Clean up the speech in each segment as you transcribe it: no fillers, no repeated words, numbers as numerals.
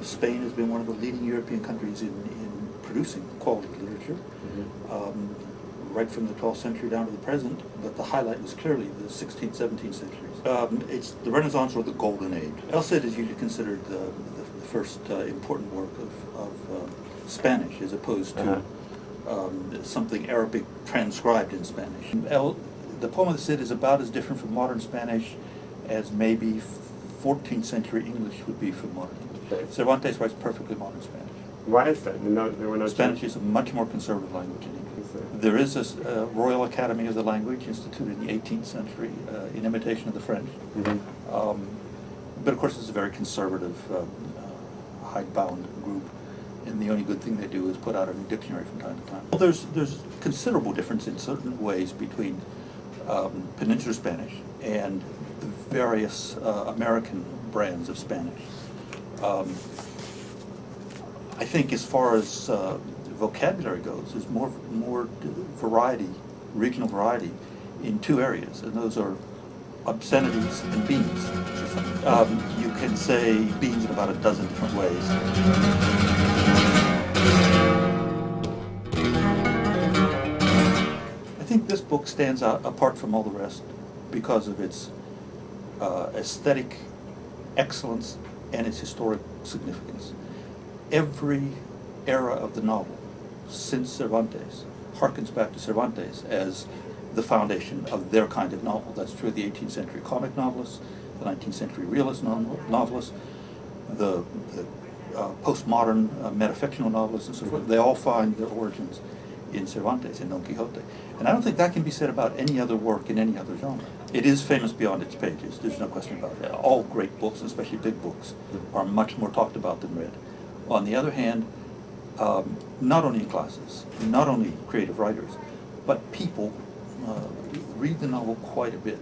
Spain has been one of the leading European countries in producing quality literature, right from the 12th century down to the present, but the highlight was clearly the 16th, 17th centuries. It's the Renaissance or the Golden Age. El Cid is usually considered the first important work of Spanish, as opposed to something Arabic transcribed in Spanish. The poem of the Cid is about as different from modern Spanish as maybe 14th century English would be from modern English. Okay. Cervantes writes perfectly modern Spanish. Why is that? There were no Spanish is a much more conservative language in English. There is a Royal Academy of the Language instituted in the 18th century in imitation of the French. But of course it's a very conservative, hidebound group, and the only good thing they do is put out a new dictionary from time to time. Well, there's considerable difference in certain ways between Peninsular Spanish and the various American brands of Spanish. I think as far as vocabulary goes, there's more variety, regional variety, in two areas, and those are obscenities and beans. You can say beans in about a dozen different ways. I think this book stands out apart from all the rest because of its aesthetic excellence and its historic significance. Every era of the novel since Cervantes harkens back to Cervantes as the foundation of their kind of novel. That's true of the 18th century comic novelists, the 19th century realist novelists, the postmodern metafictional novelists and so forth. They all find their origins in Cervantes, in Don Quixote. And I don't think that can be said about any other work in any other genre. It is famous beyond its pages, there's no question about it. All great books, especially big books, are much more talked about than read. On the other hand, not only in classes, not only creative writers, but people read the novel quite a bit.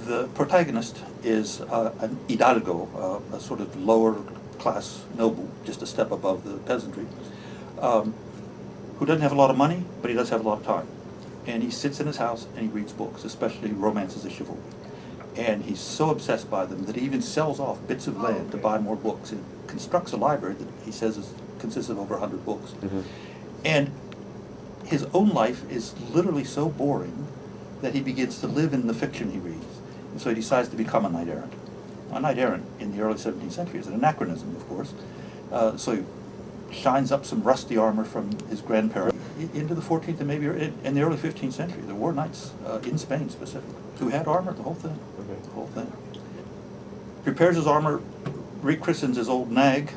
The protagonist is an hidalgo, a sort of lower class noble, just a step above the peasantry, who doesn't have a lot of money, but he does have a lot of time. And he sits in his house and he reads books, especially romances of chivalry. And he's so obsessed by them that he even sells off bits of land to buy more books. He constructs a library that he says consists of over 100 books. And his own life is literally so boring that he begins to live in the fiction he reads. And so he decides to become a knight errant. A knight errant in the early 17th century is an anachronism, of course. So he shines up some rusty armor from his grandparents. Into the 14th and maybe in the early 15th century, there were knights in Spain specifically who had armor, the whole thing. The whole thing. Prepares his armor, rechristens his old nag,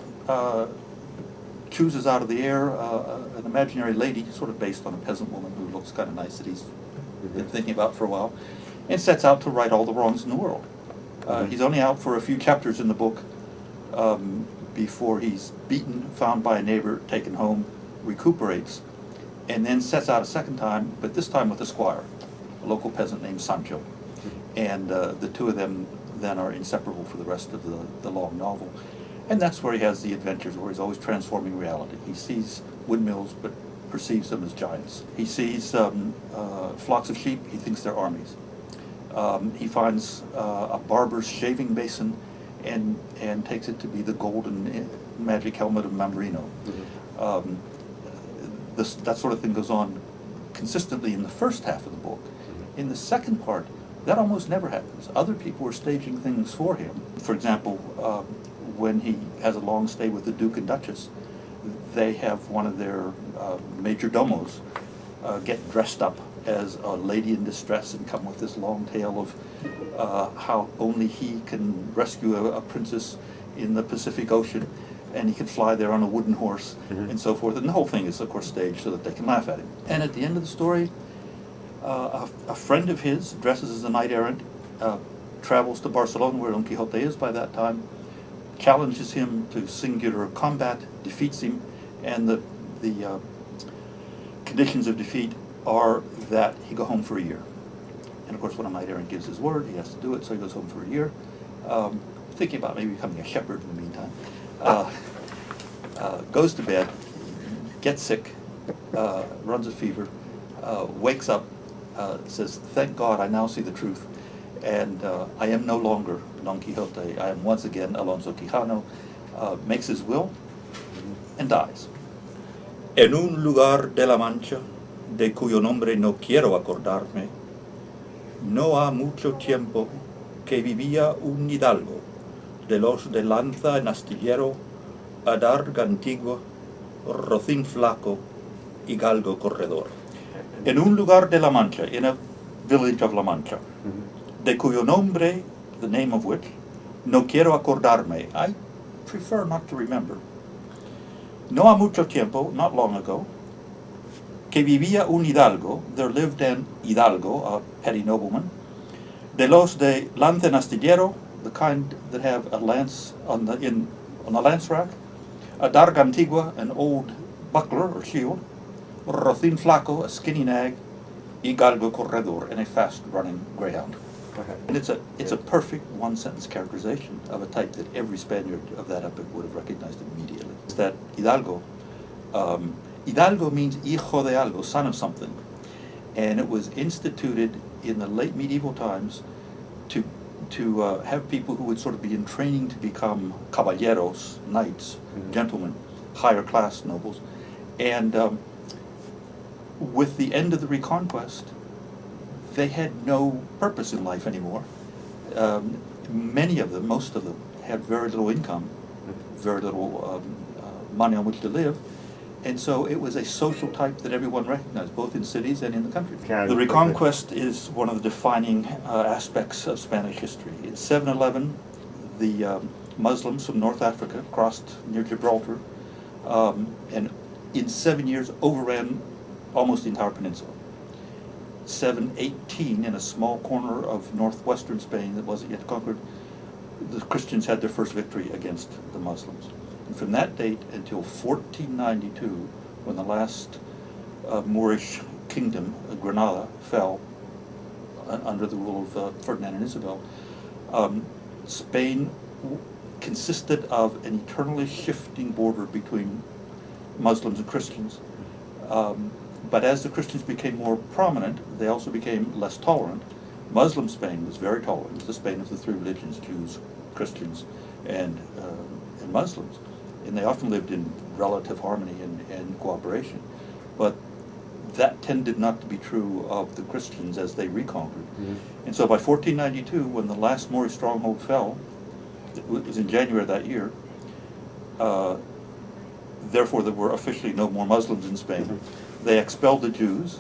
chooses out of the air an imaginary lady, sort of based on a peasant woman who looks kind of nice that he's been thinking about for a while, and sets out to right all the wrongs in the world. He's only out for a few chapters in the book before he's beaten, found by a neighbor, taken home, recuperates, and then sets out a second time, but this time with a squire, a local peasant named Sancho. And the two of them then are inseparable for the rest of the long novel. And that's where he has the adventures, where he's always transforming reality. He sees windmills, but perceives them as giants. He sees flocks of sheep, he thinks they're armies. He finds a barber's shaving basin and takes it to be the golden magic helmet of Mambrino. That sort of thing goes on consistently in the first half of the book. In the second part, that almost never happens. Other people are staging things for him. For example, when he has a long stay with the Duke and Duchess, they have one of their major domos get dressed up as a lady in distress and come with this long tale of how only he can rescue a princess in the Pacific Ocean, and he can fly there on a wooden horse and so forth. And the whole thing is, of course, staged so that they can laugh at him. And at the end of the story, a friend of his, dresses as a knight errant, travels to Barcelona, where Don Quixote is by that time, challenges him to singular combat, defeats him, and the conditions of defeat are that he go home for a year. And of course, when a knight errant gives his word, he has to do it, so he goes home for a year, thinking about maybe becoming a shepherd in the meantime. Goes to bed, gets sick, runs a fever, wakes up, says, "Thank God, I now see the truth, and I am no longer Don Quixote. I am once again Alonso Quijano. makes his will, and dies. En un lugar de la Mancha, de cuyo nombre no quiero acordarme, no ha mucho tiempo que vivía un hidalgo, de los de lanza en astillero, adarga antigua, rocín flaco y galgo corredor. En un lugar de la Mancha, in a village of La Mancha, de cuyo nombre, the name of which, no quiero acordarme, I prefer not to remember. No ha mucho tiempo, not long ago, que vivía un hidalgo, there lived an hidalgo, a petty nobleman, de los de lance en astillero, the kind that have a lance on the lance rack, a darga antigua, an old buckler or shield, rocín flaco, a skinny nag, y galgo corredor, and a fast-running greyhound. And it's a perfect one-sentence characterization of a type that every Spaniard of that epoch would have recognized immediately. It's that hidalgo. Hidalgo means hijo de algo, son of something, and it was instituted in the late medieval times to have people who would sort of be in training to become caballeros, knights, gentlemen, higher class nobles, and with the end of the Reconquest, they had no purpose in life anymore. Many of them, most of them, had very little income, very little money on which to live, and so it was a social type that everyone recognized, both in cities and in the country. The Reconquest is one of the defining aspects of Spanish history. In 711, the Muslims from North Africa crossed near Gibraltar, and in 7 years overran almost the entire peninsula. 718, in a small corner of northwestern Spain that wasn't yet conquered, the Christians had their first victory against the Muslims. And from that date until 1492, when the last Moorish kingdom, Granada, fell under the rule of Ferdinand and Isabel, Spain consisted of an eternally shifting border between Muslims and Christians. But as the Christians became more prominent, they also became less tolerant. Muslim Spain was very tolerant. It was the Spain of the three religions, Jews, Christians, and Muslims. And they often lived in relative harmony and cooperation. But that tended not to be true of the Christians as they reconquered. And so by 1492, when the last Moorish stronghold fell, it was in January of that year, therefore there were officially no more Muslims in Spain. They expelled the Jews,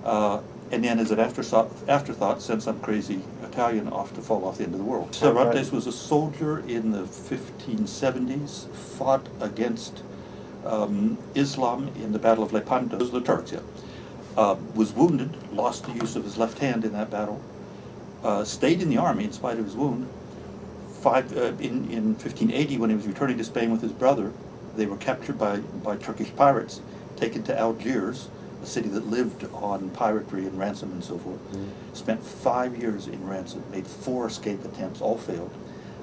and then as an afterthought sent some crazy Italian off to fall off the end of the world. Cervantes was a soldier in the 1570s, fought against Islam in the Battle of Lepanto, the Turks, was wounded, lost the use of his left hand in that battle, stayed in the army in spite of his wound. In 1580, when he was returning to Spain with his brother, they were captured by Turkish pirates, taken to Algiers, a city that lived on piratery and ransom and so forth. Spent 5 years in ransom, made 4 escape attempts, all failed.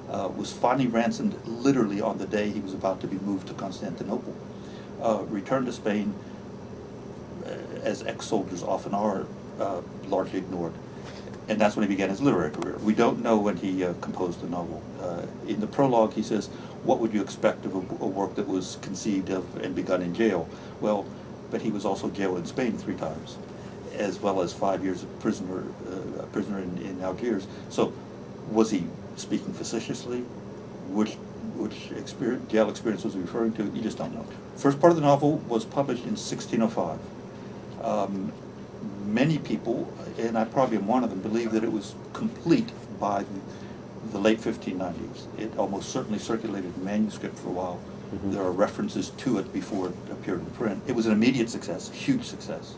Was finally ransomed literally on the day he was about to be moved to Constantinople. Returned to Spain, as ex-soldiers often are, largely ignored. And that's when he began his literary career. We don't know when he composed the novel. In the prologue he says, what would you expect of a work that was conceived of and begun in jail? Well, but he was also jailed in Spain 3 times, as well as 5 years of prisoner in Algiers. So was he speaking facetiously? Which jail experience was he referring to? You just don't know. First part of the novel was published in 1605. Many people, and I probably am one of them, believe that it was complete by the late 1590s. It almost certainly circulated in manuscript for a while. There are references to it before it appeared in print. It was an immediate success, huge success.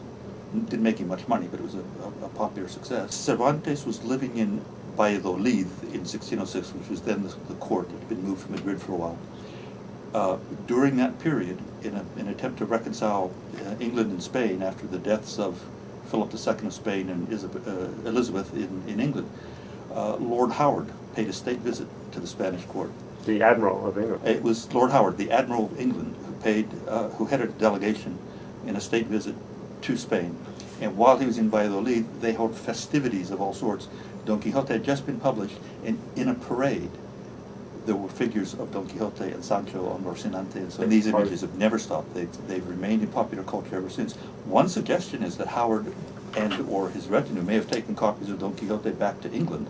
Didn't make him much money, but it was a popular success. Cervantes was living in Valladolid in 1606, which was then the court. It had been moved from Madrid for a while. During that period, in an attempt to reconcile England and Spain after the deaths of Philip II of Spain and Elizabeth in England, Lord Howard paid a state visit to the Spanish court. The Admiral of England. It was Lord Howard, the Admiral of England, who headed a delegation in a state visit to Spain. And while he was in Valladolid, they held festivities of all sorts. Don Quixote had just been published, and in a parade, there were figures of Don Quixote and Sancho on Rocinante, and so these images have never stopped. They've remained in popular culture ever since. One suggestion is that Howard and or his retinue may have taken copies of Don Quixote back to England,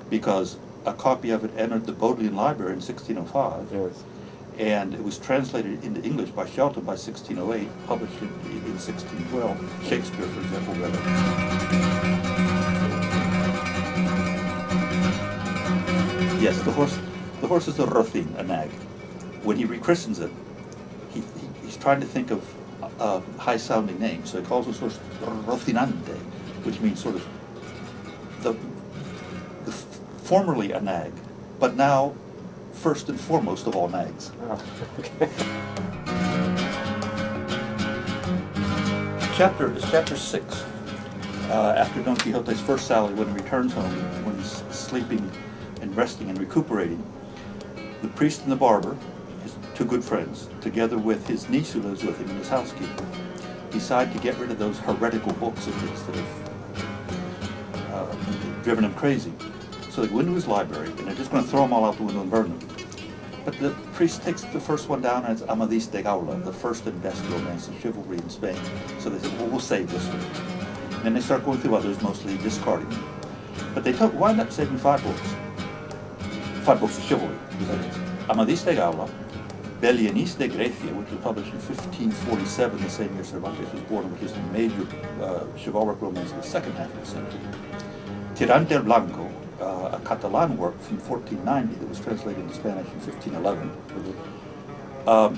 because a copy of it entered the Bodleian Library in 1605, Yes. and it was translated into English by Shelton by 1608, published in 1612. Shakespeare, for example, read it. Yes, the horse is a rothin, a nag. When he rechristens it, he's trying to think of a high-sounding name, so he calls his horse Rocinante, which means sort of the formerly a nag, but now first and foremost of all nags. Oh, okay. Chapter 6. After Don Quixote's first sally, when he returns home, when he's sleeping and resting and recuperating, the priest and the barber, his two good friends, together with his niece who lives with him and his housekeeper, decide to get rid of those heretical books of his that have driven him crazy. So they go into his library, and they're just going to throw them all out the window and burn them. But the priest takes the first one down, and it's Amadis de Gaula, the first and best romance of chivalry in Spain. So they said, well, we'll save this one. And then they start going through others, mostly discarding them. But they wind up saving 5 books. 5 books of chivalry. Amadis de Gaula, Belianis de Grecia, which was published in 1547, the same year Cervantes was born, which is the major chivalric romance of the second half of the century. Tirante el Blanco, a Catalan work from 1490 that was translated into Spanish in 1511.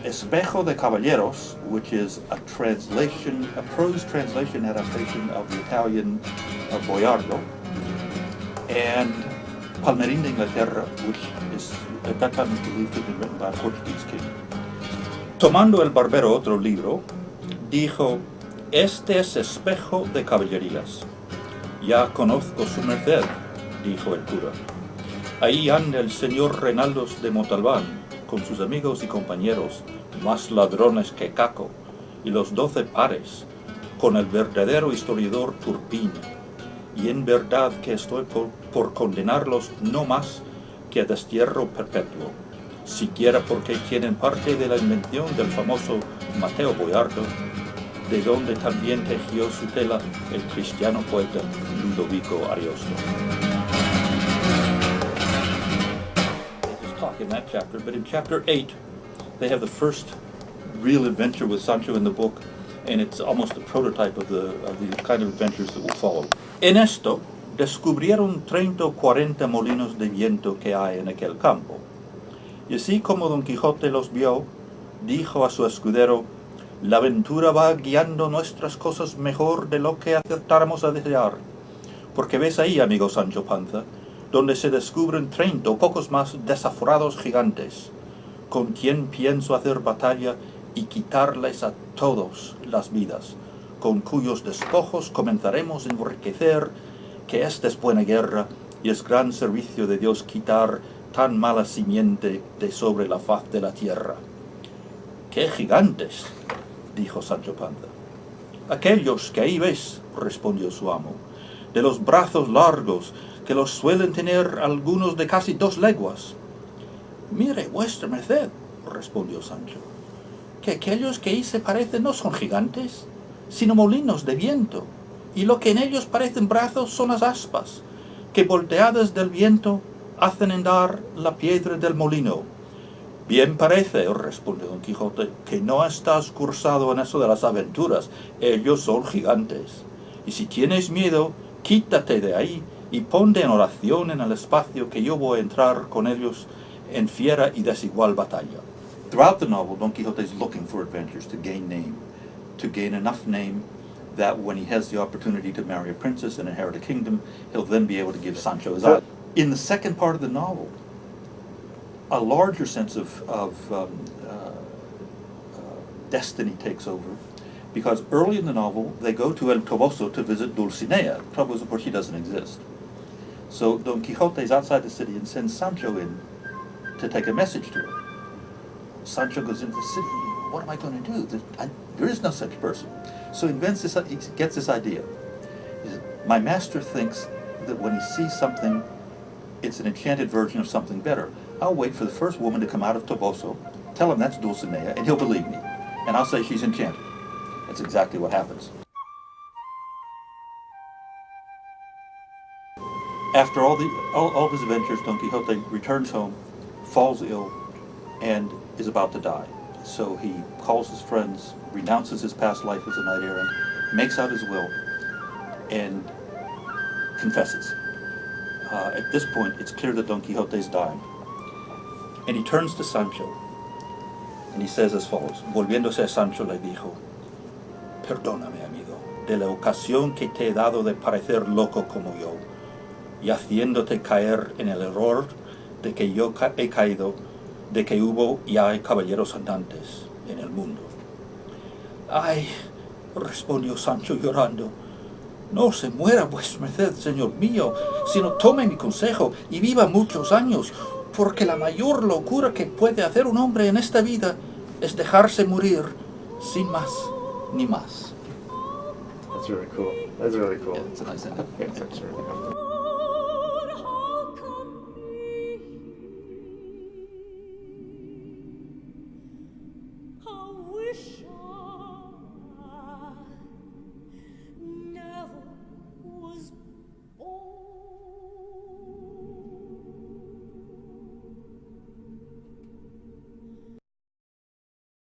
Espejo de Caballeros, which is a prose translation adaptation of the Italian Boiardo, and Palmerín de Inglaterra, which is at that time was believed to have been written by a Portuguese king. Tomando el barbero otro libro, dijo, este es espejo de caballerías. Ya conozco su merced, dijo el cura. Ahí anda el señor Reinaldos de Montalbán, con sus amigos y compañeros, más ladrones que Caco, y los 12 pares, con el verdadero historiador Turpín. Y en verdad que estoy por condenarlos no más que a destierro perpetuo, siquiera porque tienen parte de la invención del famoso Mateo Boiardo, de donde también tejió su tela el cristiano poeta Ludovico Ariosto. They just talk in that chapter, but in chapter 8, they have the first real adventure with Sancho in the book, and it's almost a prototype of the kind of adventures that will follow. En esto, descubrieron 30 o 40 molinos de viento que hay en aquel campo. Y así como Don Quijote los vio, dijo a su escudero, la aventura va guiando nuestras cosas mejor de lo que acertáramos a desear. Porque ves ahí, amigo Sancho Panza, donde se descubren 30 o pocos más desaforados gigantes, con quien pienso hacer batalla y quitarles a todos las vidas, con cuyos despojos comenzaremos a enriquecer, que esta es buena guerra y es gran servicio de Dios quitar tan mala simiente de sobre la faz de la tierra. ¡Qué gigantes!, dijo Sancho Panza. Aquellos que ahí ves, respondió su amo, de los brazos largos, que los suelen tener algunos de casi 2 leguas. Mire, vuestra merced, respondió Sancho, que aquellos que ahí se parecen no son gigantes, sino molinos de viento, y lo que en ellos parecen brazos son las aspas, que volteadas del viento hacen andar la piedra del molino. Bien parece, respondió Don Quijote, que no estás cursado en eso de las aventuras, ellos son gigantes. Y si tienes miedo, quítate de ahí y ponte en oración en el espacio que yo voy a entrar con ellos en fiera y desigual batalla. Throughout the novel, Don Quixote is looking for adventures to gain name, to gain enough name that when he has the opportunity to marry a princess and inherit a kingdom, he'll then be able to give Sancho his eye. In the second part of the novel, a larger sense of destiny takes over, because early in the novel they go to El Toboso to visit Dulcinea. The trouble is, of course, she doesn't exist. So Don Quixote is outside the city and sends Sancho in to take a message to her. Sancho goes into the city. What am I going to do? There is no such person. So he gets this idea. He says, my master thinks that when he sees something, it's an enchanted version of something better. I'll wait for the first woman to come out of Toboso, tell him that's Dulcinea, and he'll believe me. And I'll say she's enchanted. That's exactly what happens. After all of his adventures, Don Quixote returns home, falls ill, and is about to die. So he calls his friends, renounces his past life as a knight errant, makes out his will, and confesses. At this point, it's clear that Don Quixote's dying. And he turns to Sancho, and he says as follows. Volviéndose a Sancho le dijo, perdóname, amigo, de la ocasión que te he dado de parecer loco como yo, y haciéndote caer en el error de que yo he caído, de que hubo y hay caballeros andantes en el mundo. Ay, respondió Sancho llorando, no se muera vuestra merced, señor mío, sino tome mi consejo y viva muchos años, porque la mayor locura que puede hacer un hombre en esta vida es dejarse morir sin más ni más. That's really cool. That's really cool. Yeah, it's a nice ending. Yeah, it's actually really cool. I wish